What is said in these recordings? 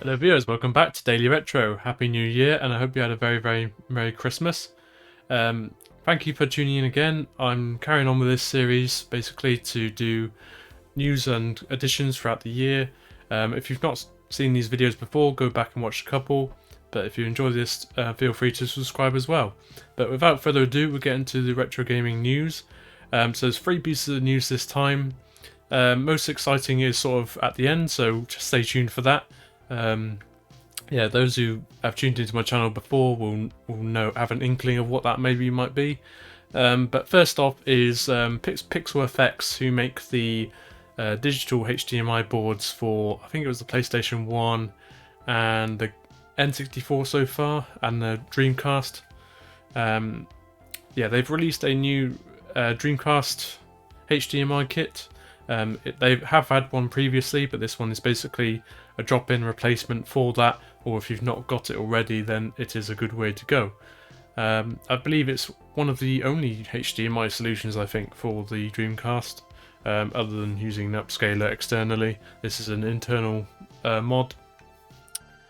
Hello viewers, welcome back to Daily Retro. Happy New Year, and I hope you had a very Merry Christmas. Thank you for tuning in again. I'm carrying on with this series basically to do news and additions throughout the year. If you've not seen these videos before, go back and watch a couple. But if you enjoy this, feel free to subscribe as well. But without further ado, we'll get into the retro gaming news. So there's 3 pieces of news this time. Most exciting is sort of at the end, so just stay tuned for that. Yeah, those who have tuned into my channel before will have an inkling of what that maybe might be. But first off is Pixel who make the digital HDMI boards for, I think it was the PlayStation 1 and the N64 so far, and the Dreamcast. Yeah, they've released a new Dreamcast HDMI kit. They have had one previously, but this one is basically a drop-in replacement for that, or if you've not got it already, then it is a good way to go. I believe it's one of the only HDMI solutions, I think, for the Dreamcast, other than using an upscaler externally. This is an internal mod.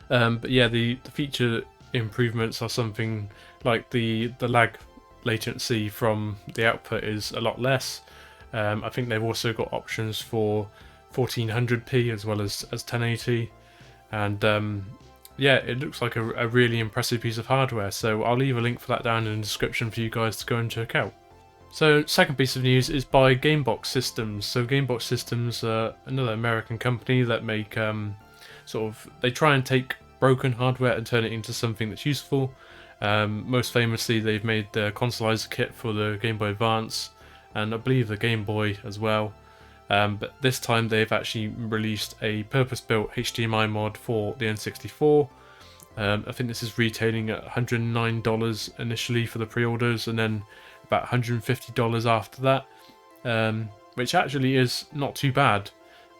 But yeah, the feature improvements are something like the lag latency from the output is a lot less. I think they've also got options for 1400p as well as 1080, and yeah, it looks like a really impressive piece of hardware, so I'll leave a link for that down in the description for you guys to go and check out. So second piece of news is by Gamebox Systems. So Gamebox Systems are another American company that make they try and take broken hardware and turn it into something that's useful. Most famously, they've made the consolizer kit for the Game Boy Advance, and I believe the Game Boy as well. But this time they've actually released a purpose-built HDMI mod for the N64. I think this is retailing at $109 initially for the pre-orders, and then about $150 after that, which actually is not too bad.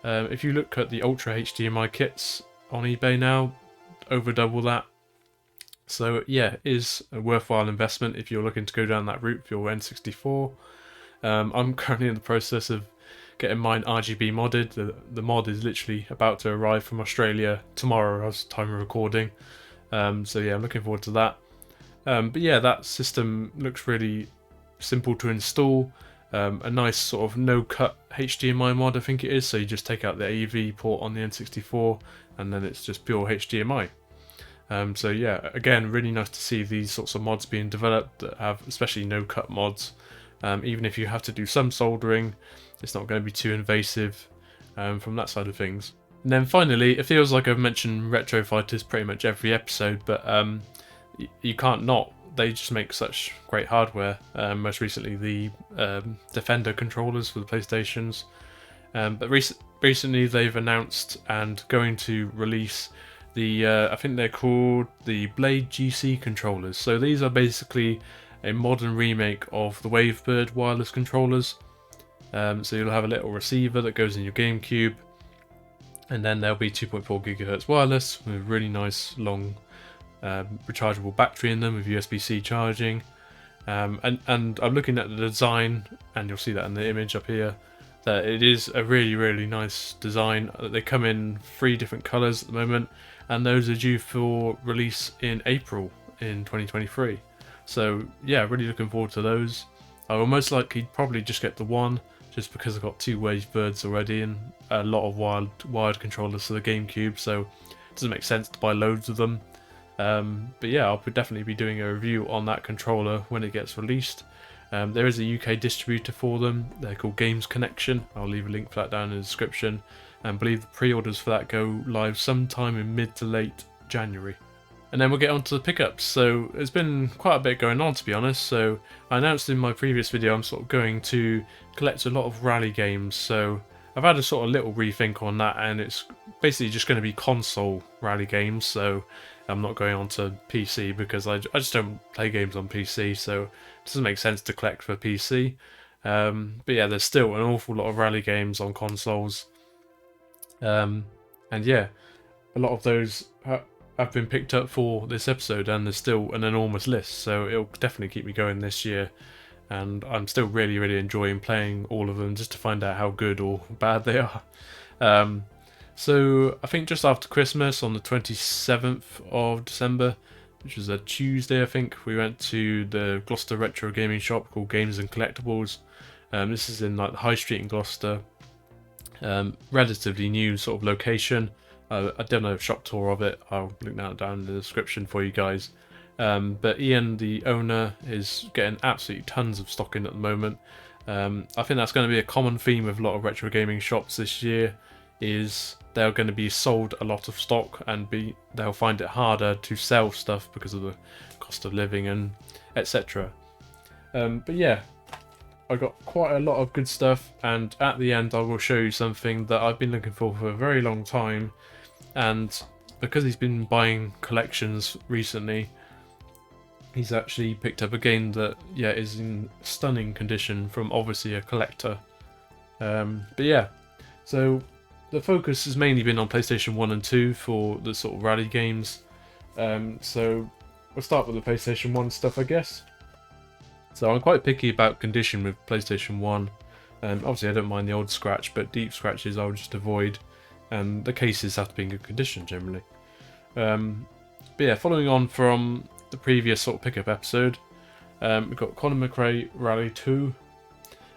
If you look at the Ultra HDMI kits on eBay now, over double that. So yeah, it is a worthwhile investment if you're looking to go down that route for your N64. I'm currently in the process of getting mine RGB modded. The mod is literally about to arrive from Australia tomorrow as time of recording. So yeah, I'm looking forward to that. But yeah, that system looks really simple to install. A nice sort of no-cut HDMI mod, I think it is. So you just take out the AV port on the N64 and then it's just pure HDMI. So yeah, again, really nice to see these sorts of mods being developed that have especially no-cut mods. Even if you have to do some soldering, it's not going to be too invasive from that side of things. And then finally, it feels like I've mentioned Retro Fighters pretty much every episode, but you can't not. They just make such great hardware. Most recently, the Defender controllers for the PlayStations. But recently, they've announced and going to release the, I think they're called the Blade GC controllers. So these are basically a modern remake of the Wavebird wireless controllers. So you'll have a little receiver that goes in your GameCube, and then there'll be 2.4 GHz wireless with a really nice long rechargeable battery in them with USB-C charging. And I'm looking at the design, and you'll see that in the image up here, that it is a really nice design. They come in 3 different colours at the moment, and those are due for release in April in 2023. So yeah, really looking forward to those. I will most likely probably just get the one, just because I've got 2 Wavebirds already and a lot of wired controllers for the GameCube, so it doesn't make sense to buy loads of them. But yeah, I'll definitely be doing a review on that controller when it gets released. There is a UK distributor for them. They're called Games Connection. I'll leave a link for that down in the description. And I believe the pre-orders for that go live sometime in mid to late January. And then we'll get on to the pickups. So there's been quite a bit going on, to be honest. So I announced in my previous video I'm sort of going to collect a lot of rally games. So I've had a sort of little rethink on that, and it's basically just going to be console rally games. So I'm not going on to PC because I just don't play games on PC. So it doesn't make sense to collect for PC. But yeah, there's still an awful lot of rally games on consoles. And yeah, a lot of those have been picked up for this episode, and there's still an enormous list, so it'll definitely keep me going this year, and I'm still really enjoying playing all of them just to find out how good or bad they are. So I think just after Christmas, on the 27th of December, which was a Tuesday, I think, we went to the Gloucester retro gaming shop called Games and Collectibles. This is in like the High Street in Gloucester. Relatively new sort of location. I don't know a shop tour of it. I'll link that down in the description for you guys. But Ian, the owner, is getting absolutely tons of stock in at the moment. I think that's going to be a common theme with a lot of retro gaming shops this year, is they're going to be sold a lot of stock, and they'll find it harder to sell stuff because of the cost of living and etc. But yeah, I got quite a lot of good stuff, and at the end I will show you something that I've been looking for a very long time, and because he's been buying collections recently, he's actually picked up a game that is in stunning condition from obviously a collector. But yeah, so the focus has mainly been on PlayStation 1 and 2 for the sort of rally games. So we'll start with the PlayStation 1 stuff, I guess. So I'm quite picky about condition with PlayStation 1. Obviously I don't mind the old scratch, but deep scratches I'll just avoid. And the cases have to be in good condition generally. But yeah, following on from the previous sort of pickup episode, we've got Colin McRae Rally 2.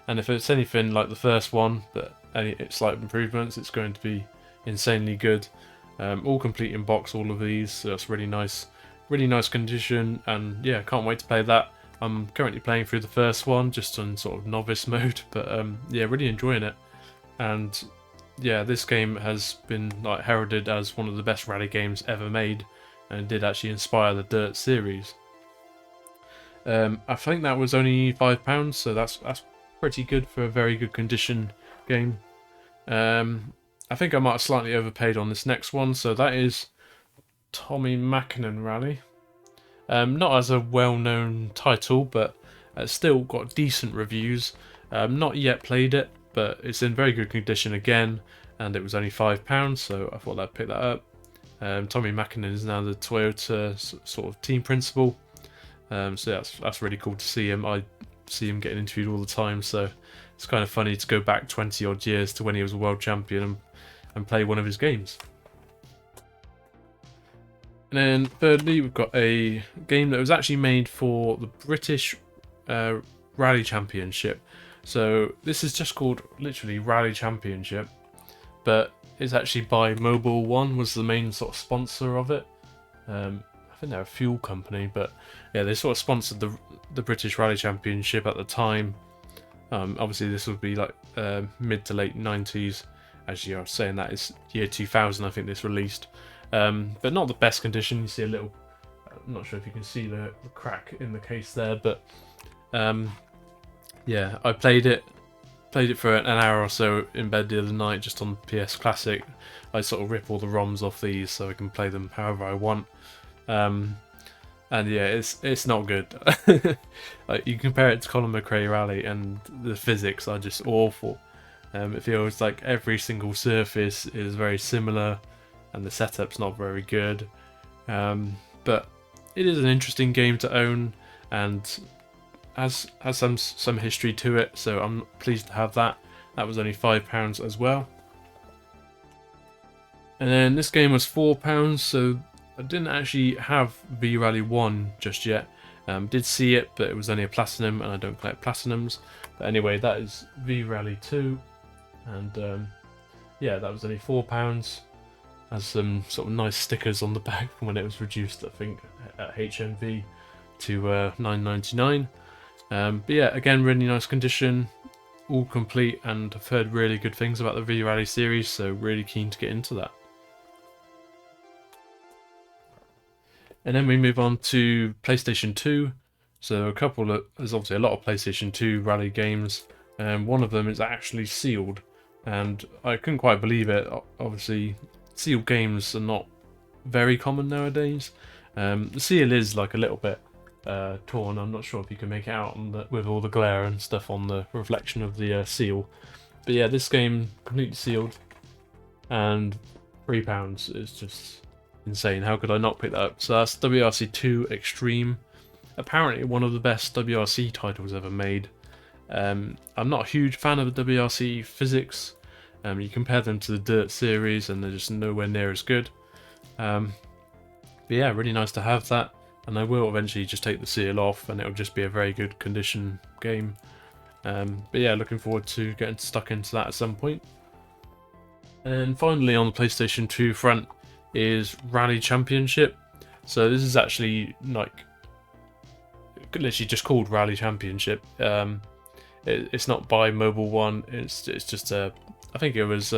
And if it's anything like the first one, but any slight improvements, it's going to be insanely good. All complete in box, all of these, so that's really nice condition, and yeah, can't wait to play that. I'm currently playing through the first one, just on sort of novice mode, but yeah, really enjoying it. And yeah, this game has been like heralded as one of the best rally games ever made, and did actually inspire the Dirt series. I think that was only £5, so that's pretty good for a very good condition game. I think I might have slightly overpaid on this next one, so that is Tommy Mackinnon Rally. Not as a well-known title, but it's still got decent reviews. Not yet played it, but it's in very good condition again, and it was only £5, so I thought I'd pick that up. Tommy Mackinnon is now the Toyota sort of team principal, so that's really cool to see him. I see him getting interviewed all the time, so it's kind of funny to go back 20 odd years to when he was a world champion and play one of his games. And then thirdly, we've got a game that was actually made for the British Rally Championship. So this is just called literally Rally Championship, but it's actually by Mobil 1 was the main sort of sponsor of it. I think they're a fuel company, but yeah, they sort of sponsored the British Rally Championship at the time. Obviously this would be like mid to late 90s. Actually, I was saying that is year 2000, I think this released. But not the best condition. You see a little, I'm not sure if you can see the crack in the case there, but yeah, I played it for an hour or so in bed the other night just on PS Classic. I sort of rip all the ROMs off these so I can play them however I want. And yeah, it's not good. Like, you compare it to Colin McRae Rally and the physics are just awful. It feels like every single surface is very similar, and the setup's not very good. But it is an interesting game to own, and has some history to it, so I'm pleased to have that. That was only £5 as well. And then this game was £4, so I didn't actually have V-Rally 1 just yet. Did see it, but it was only a Platinum, and I don't collect Platinums. But anyway, that is V-Rally 2, and yeah, that was only £4. Has some sort of nice stickers on the back from when it was reduced, I think, at HMV to £9.99. But yeah, again, really nice condition, all complete, and I've heard really good things about the V-Rally series, so really keen to get into that. And then we move on to PlayStation 2. So there's obviously a lot of PlayStation 2 rally games, and one of them is actually sealed, and I couldn't quite believe it. Obviously, sealed games are not very common nowadays. The seal is like a little bit torn. I'm not sure if you can make it out with all the glare and stuff on the reflection of the seal. But yeah, this game completely sealed, and £3 is just insane. How could I not pick that up? So that's WRC 2 Extreme. Apparently one of the best WRC titles ever made. I'm not a huge fan of the WRC physics. You compare them to the Dirt series, and they're just nowhere near as good. But yeah, really nice to have that, and I will eventually just take the seal off, and it'll just be a very good condition game. But yeah, looking forward to getting stuck into that at some point. And finally, on the PlayStation 2 front is Rally Championship. So this is actually like literally just called Rally Championship. It's not by Mobile One. It's just I think it was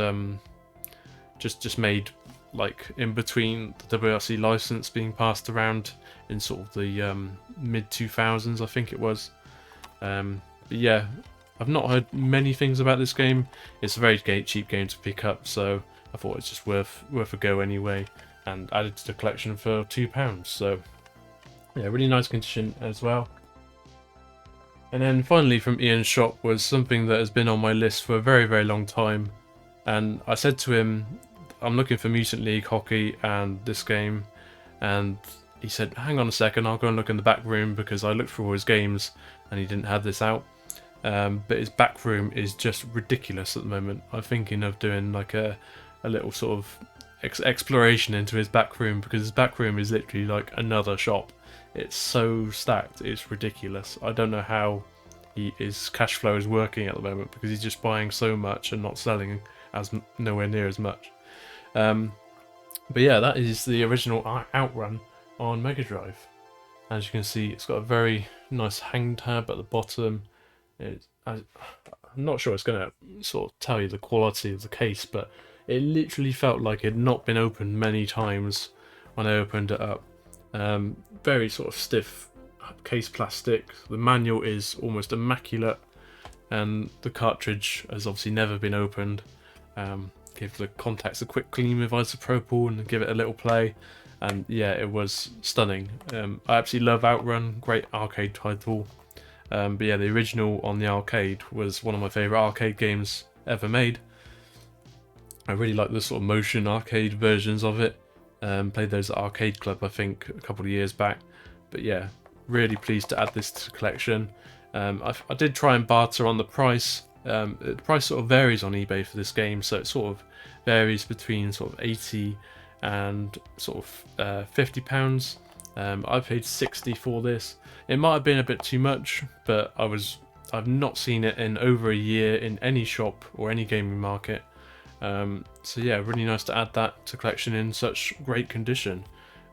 just made like in between the WRC license being passed around in sort of the mid 2000s, I think it was. But yeah, I've not heard many things about this game. It's a very cheap game to pick up, so I thought it's just worth a go anyway, and added to the collection for £2. So yeah, really nice condition as well. And then finally from Ian's shop was something that has been on my list for a very long time, and I said to him, I'm looking for Mutant League Hockey and this game, and he said, hang on a second, I'll go and look in the back room, because I looked through all his games and he didn't have this out. But his back room is just ridiculous at the moment. I'm thinking of doing like a little sort of exploration into his back room, because his back room is literally like another shop. It's so stacked, it's ridiculous. I don't know how his cash flow is working at the moment, because he's just buying so much and not selling as nowhere near as much. But yeah, that is the original Outrun on Mega Drive. As you can see, it's got a very nice hang tab at the bottom. I'm not sure it's going to sort of tell you the quality of the case, but it literally felt like it had not been opened many times when I opened it up. Very sort of stiff case plastic. The manual is almost immaculate, and the cartridge has obviously never been opened. Give the contacts a quick clean with isopropyl and give it a little play, and yeah, it was stunning. I absolutely love Outrun, great arcade title. But yeah, the original on the arcade was one of my favourite arcade games ever made. I really like the sort of motion arcade versions of it. Played those at Arcade Club, I think, a couple of years back. But yeah, really pleased to add this to the collection. I did try and barter on the price. The price sort of varies on eBay for this game, so it sort of varies between sort of 80 and sort of £50. I paid 60 for this. It might have been a bit too much, but I've not seen it in over a year in any shop or any gaming market. So yeah, really nice to add that to collection in such great condition.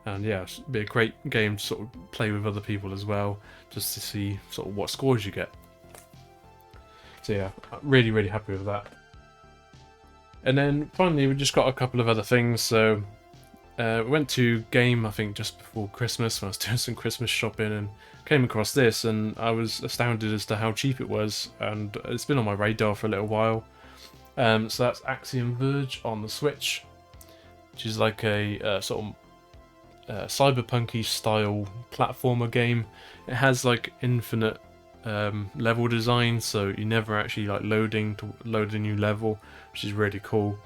And yeah, it'd be a great game to sort of play with other people as well, just to see sort of what scores you get. So yeah, really happy with that. And then finally, we just got a couple of other things. So we went to Game, I think just before Christmas, when I was doing some Christmas shopping, and came across this, and I was astounded as to how cheap it was, and it's been on my radar for a little while. So that's Axiom Verge on the Switch, which is like a sort of cyberpunky style platformer game. It has like infinite level design, so you never actually like load a new level, which is really cool.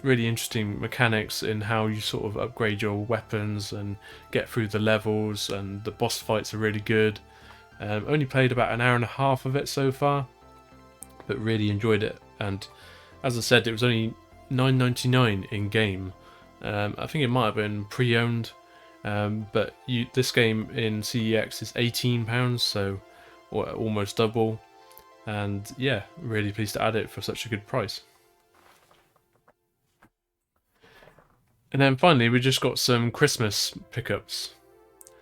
Really interesting mechanics in how you sort of upgrade your weapons and get through the levels, and the boss fights are really good. Only played about an hour and a half of it so far, but really enjoyed it. And as I said, it was only $9.99 in game. I think it might have been pre-owned, but this game in CEX is £18, so almost double. And yeah, really pleased to add it for such a good price. And then finally, we just got some Christmas pickups.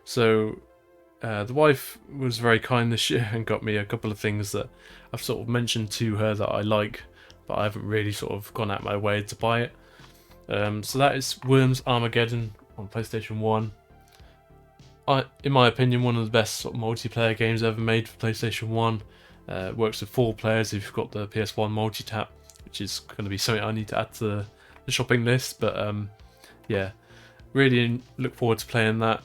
So the wife was very kind this year and got me a couple of things that I've sort of mentioned to her that I like, but I haven't really sort of gone out my way to buy it. So that is Worms Armageddon on PlayStation 1. In my opinion, one of the best sort of multiplayer games ever made for PlayStation 1. Works with 4 players if you've got the PS1 multi-tap, which is going to be something I need to add to the shopping list. But yeah, really look forward to playing that.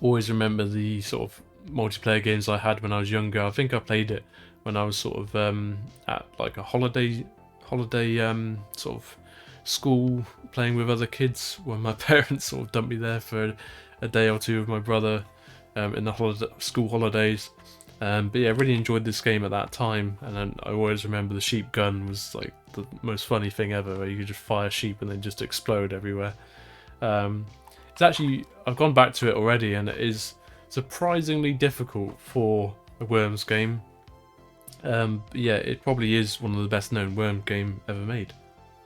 Always remember the sort of multiplayer games I had when I was younger. I think I played it when I was sort of at like a holiday sort of school, playing with other kids when my parents sort of dumped me there for a day or two with my brother in the school holidays. But yeah, I really enjoyed this game at that time, and then I always remember the sheep gun was like the most funny thing ever, where you could just fire sheep and then just explode everywhere. It's actually, I've gone back to it already, and it is surprisingly difficult for a Worms game. But yeah, it probably is one of the best known Worm game ever made.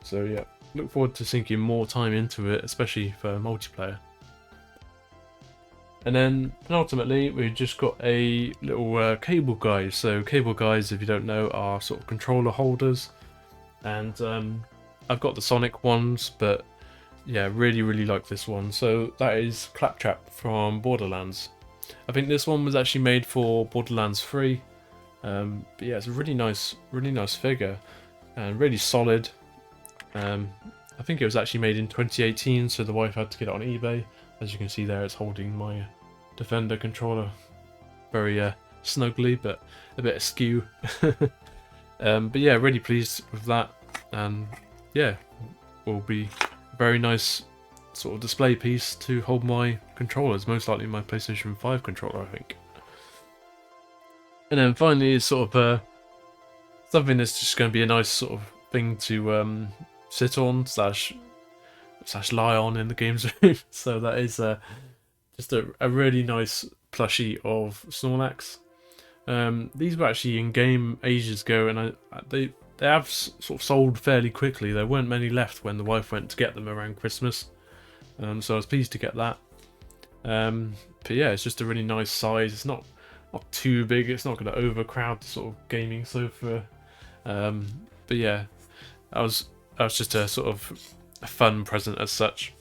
So yeah, look forward to sinking more time into it, especially for multiplayer. And then ultimately we've just got a little cable guide. So cable guides, if you don't know, are sort of controller holders, and I've got the Sonic ones, but yeah, really like this one. So that is Claptrap from Borderlands. I think this one was actually made for Borderlands 3. But yeah, it's a really nice figure and really solid. I think it was actually made in 2018, so the wife had to get it on eBay. As you can see there, it's holding my Defender controller very snugly, but a bit askew. But yeah, really pleased with that, and yeah, will be a very nice sort of display piece to hold my controllers, most likely my PlayStation 5 controller, I think. And then finally is sort of something that's just going to be a nice sort of thing to sit on slash lie on in the games room. So that is just a really nice plushie of Snorlax. These were actually in game ages ago, and they have sort of sold fairly quickly. There weren't many left when the wife went to get them around Christmas, so I was pleased to get that. But yeah, it's just a really nice size. It's not too big. It's not going to overcrowd the sort of gaming sofa. But yeah, that was just a sort of a fun present as such.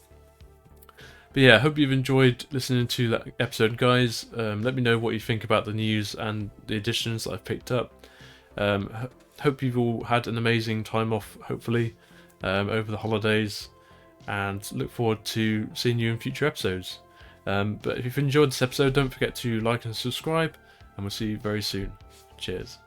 But yeah, I hope you've enjoyed listening to that episode, guys. Let me know what you think about the news and the additions that I've picked up. Hope you've all had an amazing time off, hopefully, over the holidays, and look forward to seeing you in future episodes. But if you've enjoyed this episode, don't forget to like and subscribe, and we'll see you very soon. Cheers.